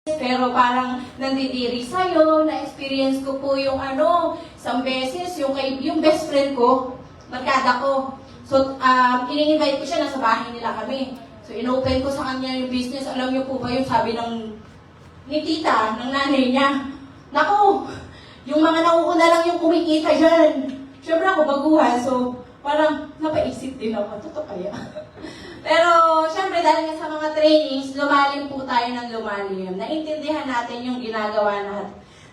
Pero parang nandidiri sa'yo, na-experience ko po yung isang beses, yung best friend ko, barkada ko. So, ini-invite ko siya, nasa bahay nila kami. So, inopen ko sa kanya yung business. Alam niyo po ba yung sabi ni tita, ng nanay niya, naku, yung mga nauuna lang yung kumikita dyan. Siyempre ako baguhan, so parang napaisip din ako, totoo kaya? Pero, syempre, dahil nga sa mga trainings, lumalim po tayo ng lumalim. Naintindihan natin yung ginagawa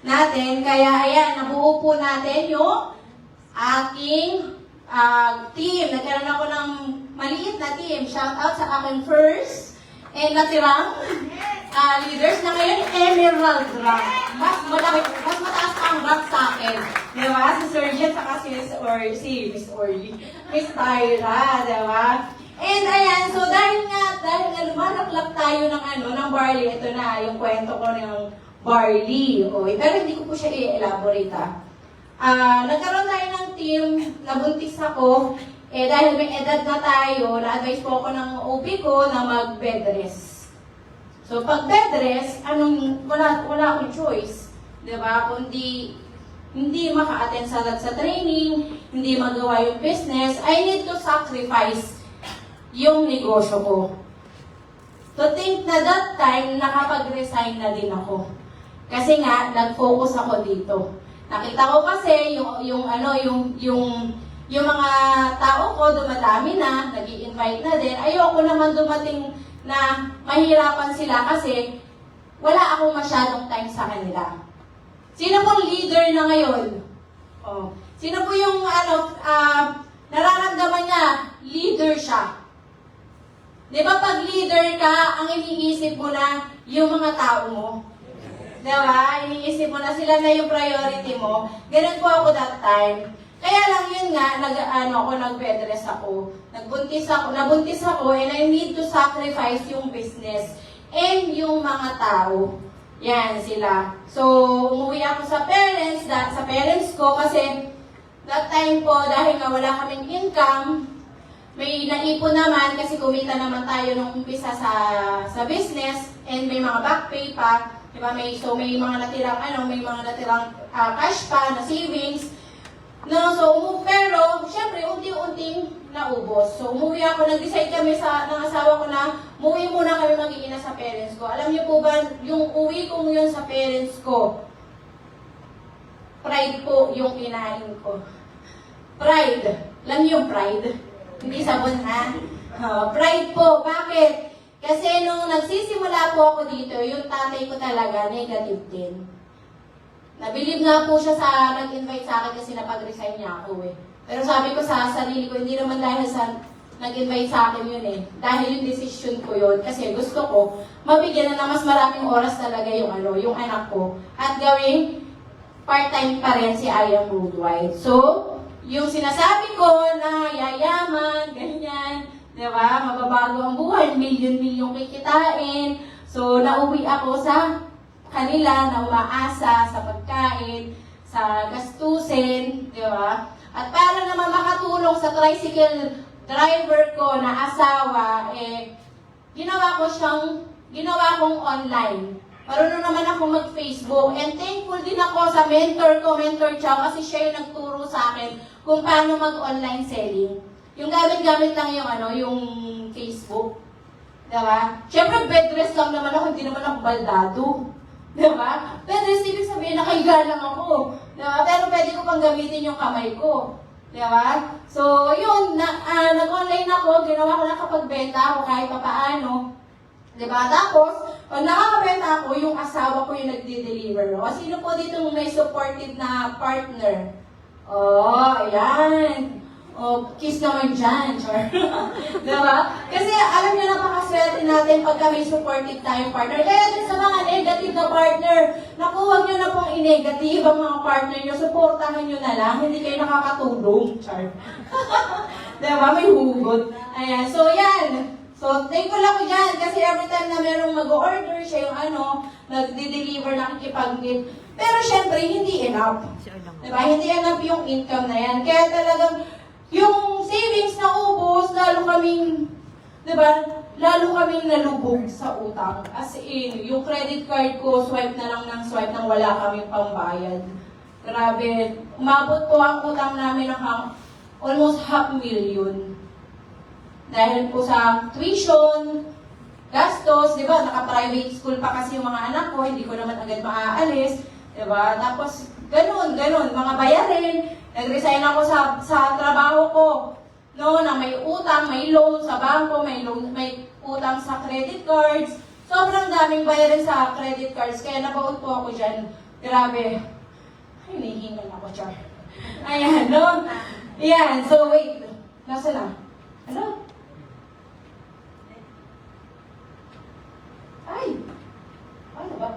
natin. Kaya, ayan, nabuo po natin yung aking team. Nagkaroon ako ng maliit na team. Shout out sa akin first. And natirang leaders na ngayon, Emerald rank. Mas mataas ang rank sa akin. Diba? Si Sir Jet, saka si Miss Orly. Miss Tyra, diba? And ayan, so dahil nga lumalaklak tayo ng barley, ito na yung kwento ko ng barley. Pero hindi ko po siya i-elaborate nagkaroon tayo ng team, nabuntis ako, dahil may edad na tayo, na-advise po ako ng OB ko na mag-bed rest. So pag bed rest, wala akong choice. Diba? Kundi hindi maka-attend sa training, hindi magawa yung business, I need to sacrifice yung negosyo ko. To think na that time, nakapag-resign na din ako. Kasi nga, nag-focus ako dito. Nakita ko kasi yung mga tao ko dumadami na, nag-i-invite na din. Ayoko naman dumating na mahirapan sila kasi wala akong masyadong time sa kanila. Sino pong leader na ngayon? Sino po yung nararamdaman niya, leader siya? Di ba pag leader ka, ang iniisip mo na yung mga tao mo? Di ba? Iniisip mo na sila na yung priority mo. Ganun po ako that time. Kaya lang yun nga, nag-bed rest ako. Nabuntis ako, and I need to sacrifice yung business and yung mga tao. Yan sila. So, umuwi ako sa parents ko kasi that time po, dahil nga wala kaming income, may naipon naman kasi kumita naman tayo nung umpisa sa business and may mga back pay pa, diba? May mga natirang cash pa na savings. No, pero syempre unti-unting naubos. So umuwi ako, nag-decide kami ng asawa ko na umuwi muna kami mag-iina sa parents ko. Alam niyo po ba, yung uwi ko yun sa parents ko, pride po yung kinain ko. Pride. Alam niyo yung pride? Hindi sabon ha? Pride po. Bakit? Kasi nung nagsisimula po ako dito, yung tatay ko talaga, negative din. Nabilib nga po siya nag-invite sa akin kasi napag-resign niya ako Pero sabi ko sa sarili ko, hindi naman dahil sa nag-invite sa akin yun Dahil yung decision ko yun. Kasi gusto ko, mabigyan na mas maraming oras talaga yung anak ko. At gawing part-time pa rin si I Am Worldwide. So, yung sinasabi ko na yayaman, ganyan, di ba? Mababago ang buhay, milyon-milyon kikitain. So, nauwi ako sa kanila na umaasa sa pagkain, sa gastusin, di ba? At para naman makatulong sa tricycle driver ko na asawa, ginawa kong online. Marunong naman ako mag-Facebook. And thankful din ako sa mentor ko, Mentor Chow, kasi siya yung nagturo sa akin kung paano mag-online selling. Yung gamit-gamit lang yung Facebook. Diba? Siyempre, bed rest lang naman ako, hindi naman ako baldado. Diba? Bed rest, ibig sabihin, nakahiga lang ako. Diba? Pero pwede ko pang gamitin yung kamay ko. Diba? So, yun, nag-online ako, ginawa ko na kapagbenta ako kahit papaano. Diba? Tapos, pag nakakabenta ako, yung asawa ko yung nagde-deliver. Sino po dito may supportive na partner? Ayan. Kiss naman dyan. Diba? Kasi alam niyo, napakaswerte natin pagka may supportive tayong partner. Kaya din sa mga negative na partner, naku, huwag niyo na pong i-negative ang mga partner niyo. Supportahan niyo na lang. Hindi kayo nakakatulong. Diba? May hugot. Ayan. So, yan. So, thankful ako dyan kasi every time na merong mag-order, siya yung nagde-deliver, nakikipag-gift. Pero syempre, hindi enough. Diba? Hindi enough yung income na yan. Kaya talagang, yung savings na ubos, lalo kaming, diba, lalo kaming nalubog sa utang. As in, yung credit card ko, swipe na lang ng swipe nang wala kaming pambayad. Grabe, umabot po ang utang namin ng almost 500,000. Dahil po sa tuition, gastos, di ba? Naka-private school pa kasi yung mga anak ko, hindi ko naman agad maaalis, di ba? Tapos, ganun, mga bayarin. Nag-resign ako sa trabaho ko. No, na may utang, may loan sa bangko, may utang sa credit cards. Sobrang daming bayarin sa credit cards, kaya nabaon po ako dyan. Grabe. Ay, nahihingal ako, Char. Ayan, no? Ayan, so wait. Nasa na? Ano? Ay! Ano ba?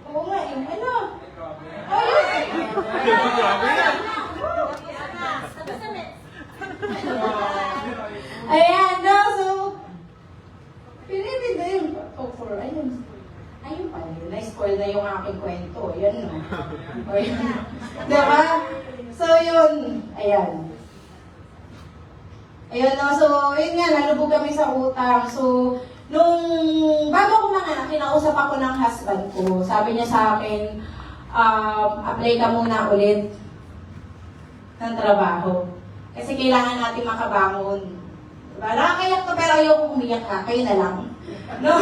Oo nga eh. Ano? Ay! Ayan, no? So, pinipid na yung offer. Ayun. Ayun pala yun. Na-spoil na yung aking kwento. Ayan, no? Diba? So, yun. Ayan. Ayun, no? So, yun nga, nalubog kami sa utang. So, nung bago ko manganak, kinausap ako ng husband ko. Sabi niya sa akin, apply ka muna ulit ng trabaho. Kasi kailangan natin makabangon. Diba? Nakakayak to pero ayoko umiyak ha. Kayo na lang. No?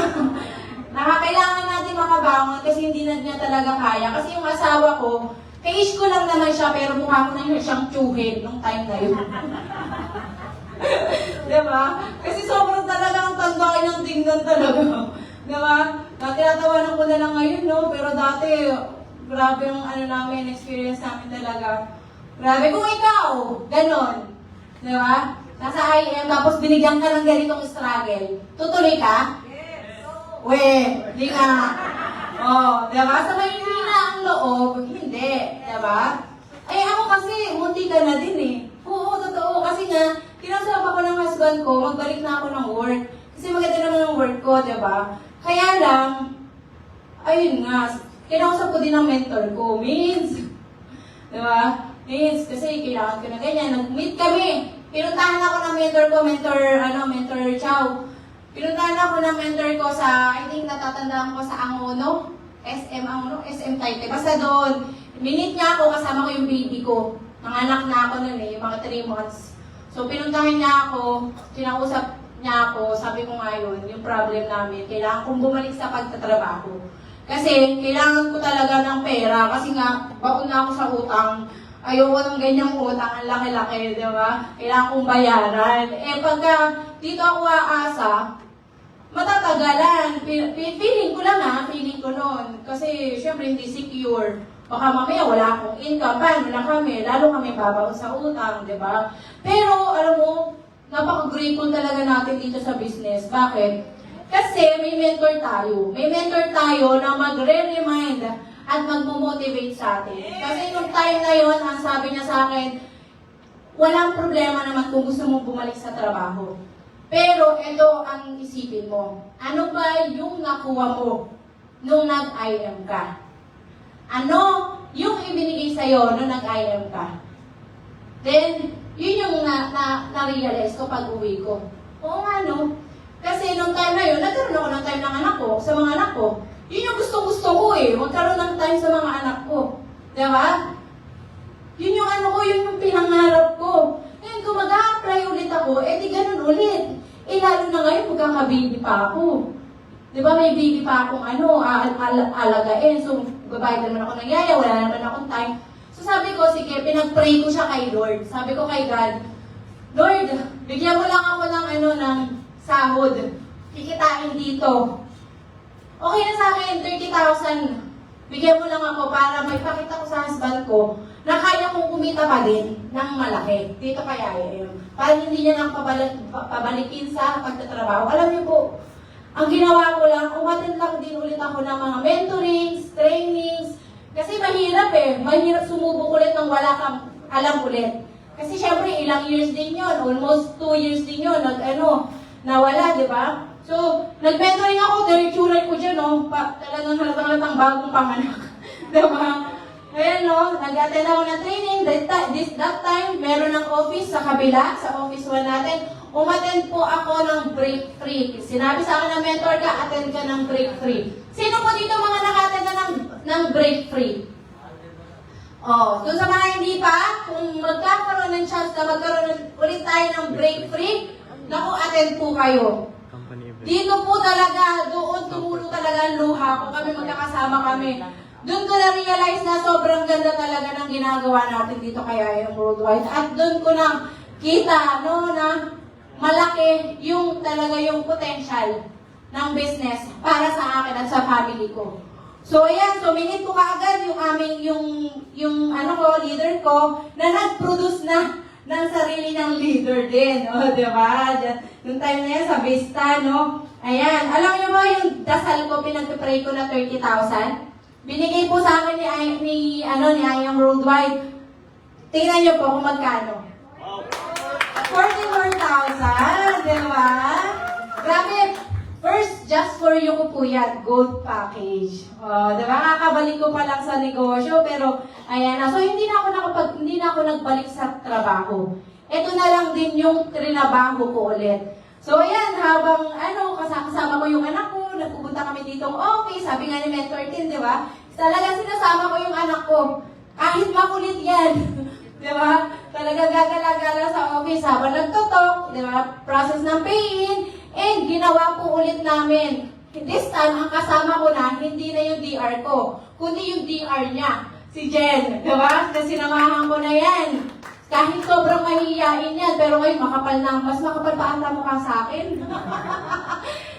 Nakakailangan natin makabangon kasi hindi na niya talaga kaya. Kasi yung asawa ko, ka-age ko lang naman siya pero mukha ko na siyang tsuhin nung time na yun. Diba? Kasi sobrang talagang tandakin ng tingnan talaga. Diba? Tinatawanan ko na lang ngayon, no? Pero dati, grabe yung namin, experience namin talaga. Grabe kung ikaw, ganon. Diba? Nasa IM, tapos binigyan ka ng ganitong struggle. Tutuloy ka? Yes! Di nga. Diba? Sa mahihina ang loob, hindi. Diba? Ay, ako kasi, munti ka na din eh. Oo, totoo. Kasi nga, kinausap ako ng husband ko, magbalik na ako ng work. Kasi maganda naman ang work ko, diba? Kaya lang, ayun nga, kinausap ko din ang mentor ko, Means. Diba? Means, kasi kailangan ko na ganyan. Nag-meet kami. Pinuntahan ako ng mentor ko, mentor Chow. Pinuntahan ako ng mentor ko sa, I think natatandaan ko sa Angono, SM Taipei. Basta doon, minute niya ako, kasama ko yung baby ko. Nanganak na ako noon eh, yung mga 3 months. So, pinuntahan niya ako, kinausap niya ako, sabi ko nga yun, yung problem namin, kailangan kong bumalik sa pagtatrabaho. Kasi, kailangan ko talaga ng pera, kasi nga, baon na ako sa utang, ayoko ng ganyang utang, ang laki-laki, di ba? Kailangan kong bayaran. Eh, pagka dito ako aasa, matatagalan. Feeling ko lang feeling ko noon. Kasi, syempre, hindi secure. Baka mamaya wala akong income, paano na kami, lalo kami babaon sa utang, di ba? Pero, alam mo, napaka-grateful talaga natin dito sa business. Bakit? Kasi may mentor tayo. May mentor tayo na magre-remind at magmo-motivate sa atin. Kasi nung time na yon, ang sabi niya sa akin, walang problema naman kung gusto mong bumalik sa trabaho. Pero ito ang isipin mo. Ano ba yung nakuha mo nung nag-IM ka? Ano yung ibinigay sa'yo nung nag-IM ka? Then, yun yung na-realize ko pag uwi ko. Oo nga, no? Kasi nung time na yun, nagkaroon ako ng time ng anak ko, sa mga anak ko. Yun yung gusto ko eh, magkaroon ng time sa mga anak ko. Diba? Yun yung ano ko, yun yung pinangarap ko. Ngayon, kung mag-a-apply ulit ako, eh di ganun ulit. Eh lalo na ngayon, magkaka-baby pa ako. Diba may baby pa akong alagain. So, babayad naman ako ng yaya, wala naman akong time. So sabi ko, sige, pinag-pray ko siya kay Lord. Sabi ko kay God, Lord, bigyan mo lang ako ng sahod. Kikitain dito. Okay na sa akin, 30,000. Bigyan mo lang ako para may pakita ko sa husband ko na kaya kong kumita pa din ng malaki dito kay IM. Para hindi niya lang pabalikin sa pagtatrabaho. Alam niyo po, ang ginawa ko lang, umattend lang din ulit ako ng mga mentorings, trainings. Kasi mahirap eh. Mahirap sumubok ulit nang wala kang alam ulit. Kasi syempre, ilang years din yun. Almost 2 years din yun. Nawala, di ba? So, nag-mentoring ako, diretsural ko dyan, no? Talagang halatang bagong panganak. Diba? Ayan no, nag-attend ako ng training. That time, meron ng office sa kabila, sa office 1 natin. Umattend po ako ng break free. Sinabi sa akin ng mentor ka, attend ka ng break free. Sino po dito mga naka-attend na ng break free? Oh, so sa mga hindi pa, kung magkakaroon ng chance na magkaroon ulit tayo ng break free, naku, attend po kayo. Dito po talaga, doon tumulo talaga ang luha ko. Kami magkakasama kami. Doon ko na-realize na sobrang ganda talaga ng ginagawa natin dito kaya yung worldwide. At doon ko na kita, no, na malaki yung talaga yung potential ng business para sa akin at sa family ko. So, ayan, so minute ko kaagad yung aming, leader ko na nag-produce na ng sarili ng leader din. O, di ba? Yung time na yan sa Vista, no? Ayan, alam niyo ba yung dasal ko, pinag-pray ko na 30,000? Binigay po sa akin ni Ayang Worldwide. Tingnan niyo po kung magkano. 44,000, di ba? Grabe. First, just for you ko po yan, gold package. Di ba? Kakabalik ko pa lang sa negosyo, pero ayan na. So, hindi na ako nagbalik sa trabaho. Ito na lang din yung trinabaho ko ulit. So, ayan, habang kasama ko yung anak ko, nagpupunta kami ditong office, sabi nga ni Mentor Tin, di ba? Talagang sinasama ko yung anak ko. Kahit makulit yan. Di ba? Talaga gagala-gala sa office habang nagtutok, di ba? Process ng pay-in, and ginawa po ulit namin. This time, ang kasama ko na, hindi na yung DR ko, kundi yung DR niya, si Jen. Di ba? Kasi sinamahan ko na yan. Kahit sobrang mahihiyain yan, pero ngayon makapal na, mas makapal pa ata mukha sa akin.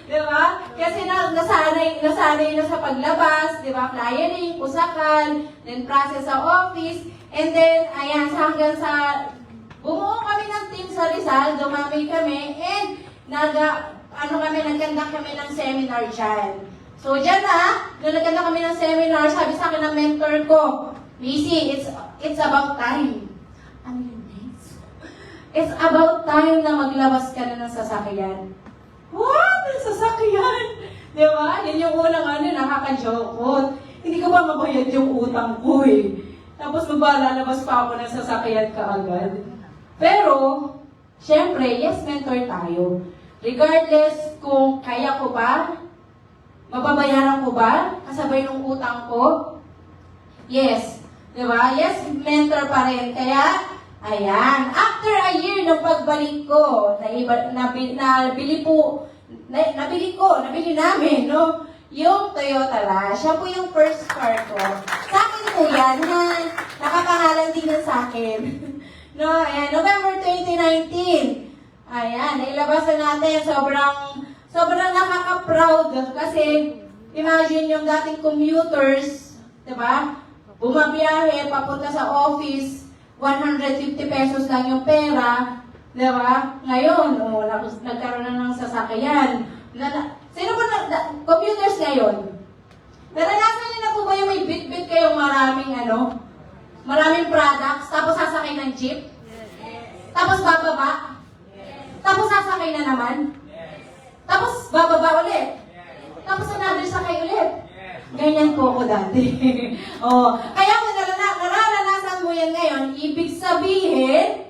Di ba? Kasi nasanay na sa paglabas, di ba? Flyering, usakan, then process sa office, and then, ayan, hanggang sa, bumuo kami ng team sa Rizal, dumami kami, and nagkanda kami ng seminar dyan. So, dyan nung nagkanda kami ng seminar, sabi sa akin ng mentor ko, Missy, it's about time. Ano yun, next? It's about time na maglabas ka na ng sasakyan. What? Ng sasakyan? Di ba? Yan yung unang nakaka-joke. Hindi ko ba mabayad yung utang ko eh. Tapos maglalabas pa ako ng sasakyan kaagad. Pero, syempre, yes, mentor tayo. Regardless kung kaya ko ba, mababayaran ko ba, kasabay ng utang ko, yes. Diba? Yes, mentor pa rin. Kaya, ayan, after a year ng pagbalik ko, nabili namin, no? Yung Toyota Rush. Siya po yung first car ko. Sa akin po yan, nakapangalan din yan sa akin. No, ayan, November 2019. Ayan, nailabas na natin. Sobrang nakaka-proud. Kasi, imagine yung dating commuters, diba? Bumabiyahe, papunta sa office, 150 pesos lang yung pera, diba? Ngayon, nagkaroon na ng sasakyan. Sino po computers ngayon? Naranasan niyo na po ba yung may bit-bit kayong maraming products, tapos sasakay ng jeep? Tapos bababa? Tapos sasakay na naman? Tapos bababa ulit? Tapos another sakay ulit? Ganyan po ako dati. Kaya kung nararanasan mo yan ngayon, ibig sabihin,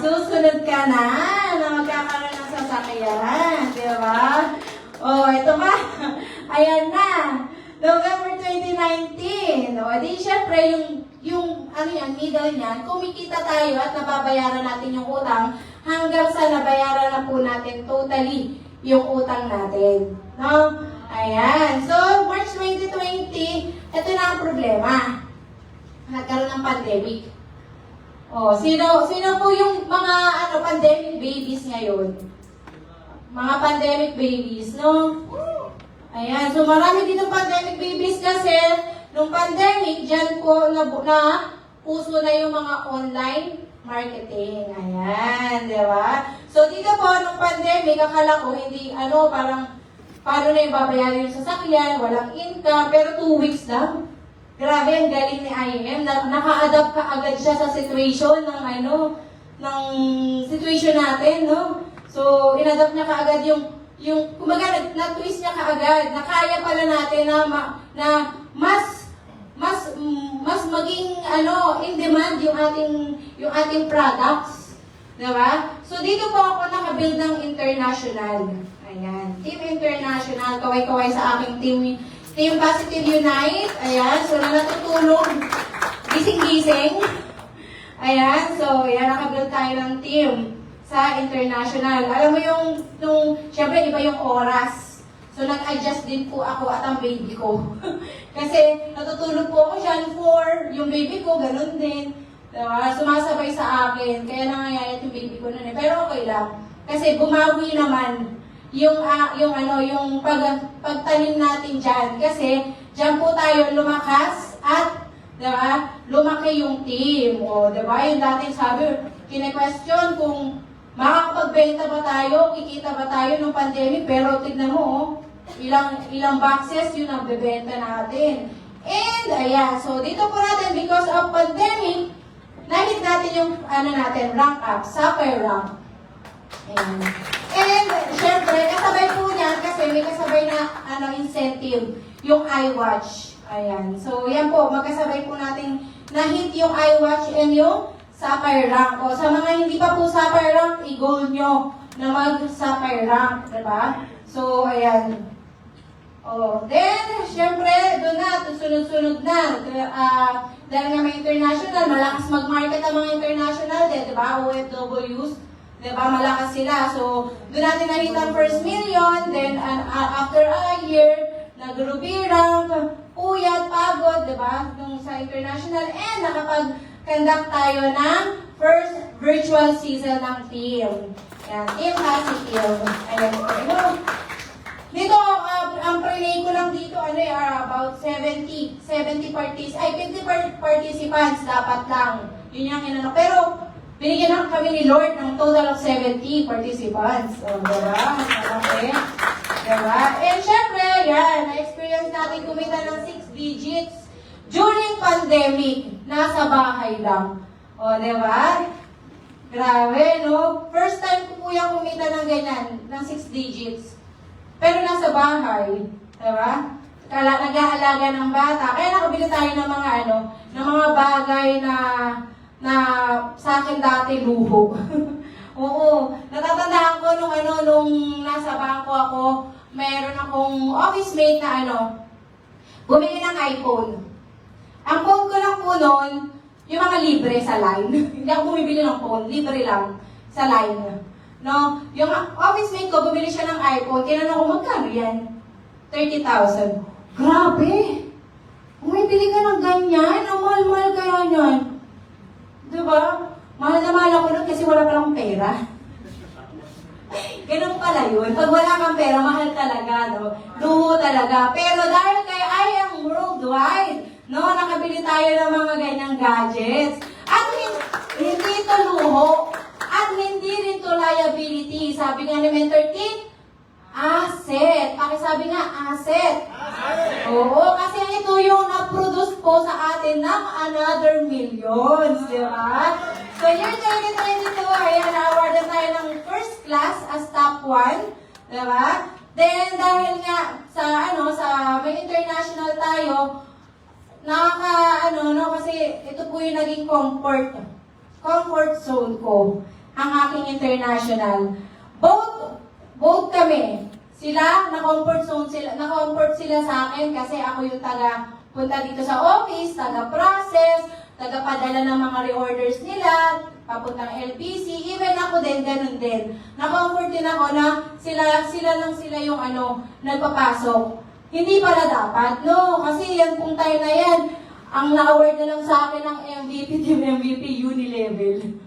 susunod ka na magkakaroon ng sasakyan. Di ba? Ito pa. Ayan na. November 2019. Di syempre, yung middle niyan, kumikita tayo at nababayaran natin yung utang hanggang sa nabayaran na po natin totally yung utang natin. No? Ayan. So, March 2020, ito na ang problema. Nagkaroon ng pandemic. Sino po yung mga pandemic babies ngayon? Mga pandemic babies, no? Ayan. So, marami din ng pandemic babies kasi nung pandemic, dyan po na uso na yung mga online marketing. Ayan, di ba? So, dito po, nung pandemic, akala ko hindi, parang paano na yung babayaran yung sasakyan, walang income, pero 2 weeks lang. Grabe, ang galing ni IM. Naka-adapt ka agad siya sa situation ng situation natin, no? So, inadapt niya kaagad kumbaga, na-twist niya kaagad, na kaya pala natin na mas mas maging in demand yung ating products. Diba? So, dito po ako nakabuild ng international. Ayan. Team International. Kaway-kaway sa aking Team Positive Unite. Ayan. So, na natutulog. Gising-gising. Ayan. So, ayan. Nakabuild tayo ng team sa international. Alam mo syempre, iba yung oras. So, nag-adjust din po ako at ang baby ko. Kasi, natutulog po ako dyan 4. Yung baby ko, ganun din. Diba? Sumasabay sa akin. Kaya nangayayat yung baby ko nun eh. Pero okay lang. Kasi bumawi naman yung pagtanim natin dyan. Kasi dyan po tayo lumakas at diba, lumaki yung team. O, diba? Yung dating sabi, kine-question kung makakapagbenta ba tayo, kikita ba tayo ng pandemic. Pero tignan mo, ilang boxes yung nagbebenta natin. And, ayan. So, dito po natin, because of pandemic, nahit natin yung, rank up, sapphire rank. Ayan. And, syempre, kasabay po niyan, kasi may kasabay na, incentive, yung iWatch. Ayan. So, yan po, magkasabay po natin nahit yung iWatch and yung sapphire rank. O, sa mga hindi pa po sapphire rank, i-goal nyo na mag-sapphire rank. Diba? So, ayan. Oh, then, syempre, doon na, sunod-sunod na. Dahil nga may international, malakas mag-market ang mga international din, di ba? OFWs, di ba? Malakas sila. So, doon natin nakita ang first million, then after a year, nag-ruby rank, puyat, pagod, di ba? Nung sa international, and nakapag-conduct tayo ng first virtual season ng team. Yan, Team Positive. Ayan, dito, ang pre-name ko lang dito, about 50 participants dapat lang. Yun yung inano. Pero, binigyan lang kami ni Lord ng total of 70 participants. O, diba? Okay. Diba? And syempre, yan, na-experience natin kumita ng 6 digits during pandemic. Nasa bahay lang. O, diba? Grabe, no? First time ko po yung kumita ng ganyan, ng 6 digits. Pero nasa bahay, diba? Nag-aalaga ng bata. Kaya nakabili tayo ng mga ng mga bagay na sa akin dati luho. Oo. Natatandaan ko nung nasa bangko ako, meron akong office mate na bumili ng iPhone. Ang phone ko lang po noon, yung mga libre sa line. Hindi ako bumibili ng phone, libre lang sa line. No, yung office mate ko, bumili siya ng iPhone. Tinanong ko, magkano yan? 30,000. Grabe! Bumibili ka ng ganyan? Ang mahal-mahal kaya yan. Diba? Mahal na mahal ako nun kasi wala palang pera. Ganun pala yun. Pag wala kang pera, mahal talaga, no? Luho talaga. Pero dahil kay I am worldwide, no, nakabili tayo ng mga ganyang gadgets. At hindi ito luho. At hindi rin to liability. Sabi nga ni Mentor Kit, asset. Pakisabi nga, asset. Oo, kasi ito yung na-produce po sa atin ng another millions. Di ba? So, year 2022, ayan, na-award tayo ng first class as top 1. Di ba? Then, dahil nga sa may international tayo, kasi ito po yung naging comfort zone ko. Ang aking international. Both kami. Na-comfort sila sa akin kasi ako yung punta dito sa office, taga-process, taga-padala ng mga reorders nila, papuntang LPC, even ako din, ganun din. Na-comfort din ako na sila yung nagpapasok. Hindi pala dapat, no? Kasi yan pong tayo na yan, ang na-award na lang sa akin ng MVP, Team MVP, Unilevel.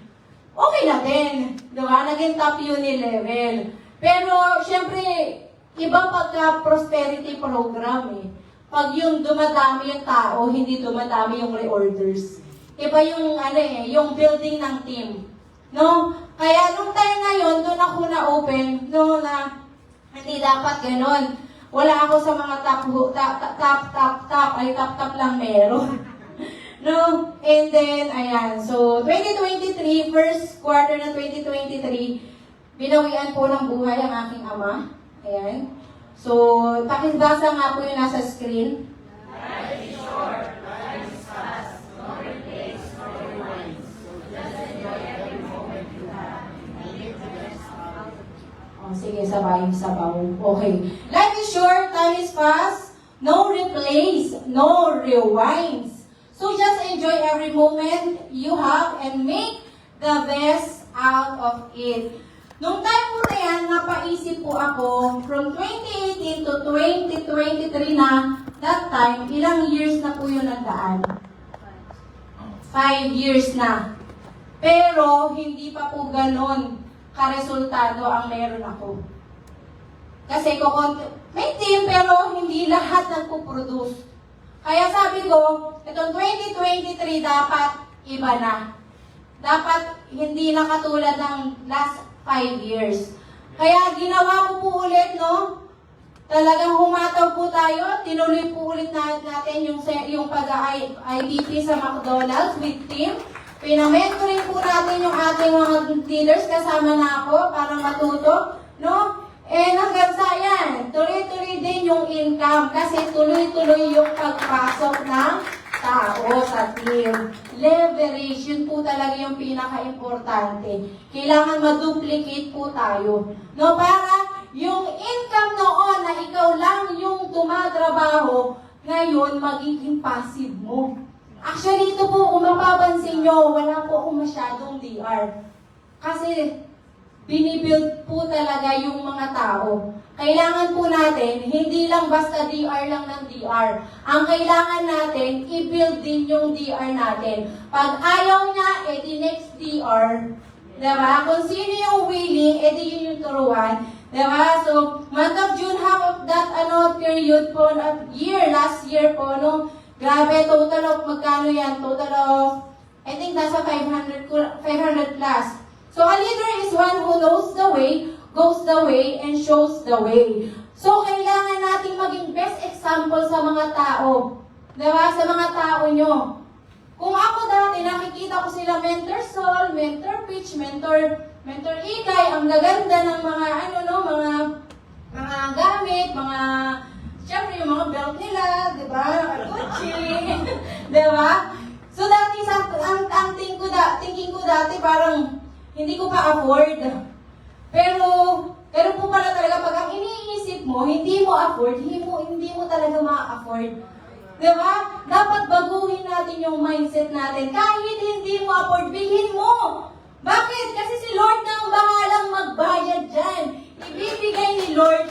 Okay na din. Diba? Naging top Unilevel. Pero, syempre, iba pagka-prosperity program eh. Pag yung dumadami yung tao, hindi dumadami yung reorders. Iba yung, yung building ng team. No? Kaya, nung time na yun, doon ako na-open, no, na hindi dapat ganon. Wala ako sa mga top lang meron. No? And then, ayan. So, 2023, first quarter ng 2023, binawian po ng buhay ang aking ama. Ayan. So, pakibasa nga po yung nasa screen. Oh, sige, sabayin sabaw. Okay. Life is short, time is fast. No replace, no rewinds. So just enjoy every moment you have and make the best out of it. Nung time po na yan, napaisip po ako, from 2018 to 2023 na, that time, ilang years na po yun nagdaan? 5 years na. Pero, hindi pa po ganon karesultado ang meron ako. Kasi may team, pero hindi lahat nagpo-produce. Kaya sabi ko, itong 2023 dapat iba na. Dapat hindi na katulad ng last 5 years. Kaya ginawa ko po ulit, no? Talagang humataw po tayo. Tinuloy po ulit natin yung pag-IBP sa McDonald's with team. Pinamentoring po natin yung ating mga leaders. Kasama na ako para matuto, no? Hanggang sa yan, tuloy-tuloy din yung income kasi tuloy-tuloy yung pagpasok ng tao sa team. Leverage, yun po talaga yung pinaka-importante. Kailangan ma-duplicate po tayo. No, para yung income noon na ikaw lang yung tumatrabaho, ngayon magiging passive mo. Actually, ito po, kung mapapansin nyo, wala po akong masyadong DR. Kasi, binibuild po talaga yung mga tao. Kailangan po natin, hindi lang basta DR lang ng DR. Ang kailangan natin, i-build din yung DR natin. Pag ayaw niya, edi next DR. Diba? Kung sino yung willing, edi yun yung turuan. Diba? So, month of June, half of that period po, last year po, no? Grabe, total of magkano yan? Total of, I think nasa 500 plus. So, a leader is one who knows the way, goes the way, and shows the way. So, kailangan natin maging best example sa mga tao. Diba? Sa mga tao nyo. Kung ako dati, nakikita ko sila mentor Sol, mentor Pitch, mentor Ikay, ang gaganda ng mga, mga gamit, syempre yung mga belt nila, diba? Gucci, diba? So, dati, ang thinking ko dati, parang, hindi ko pa afford. Pero po pala talaga, pag ang iniisip mo, hindi mo afford, hindi mo talaga ma-afford. Diba? Dapat baguhin natin yung mindset natin. Kahit hindi mo afford, bilhin mo. Bakit? Kasi si Lord na ang bahalang magbayad dyan. Ibibigay ni Lord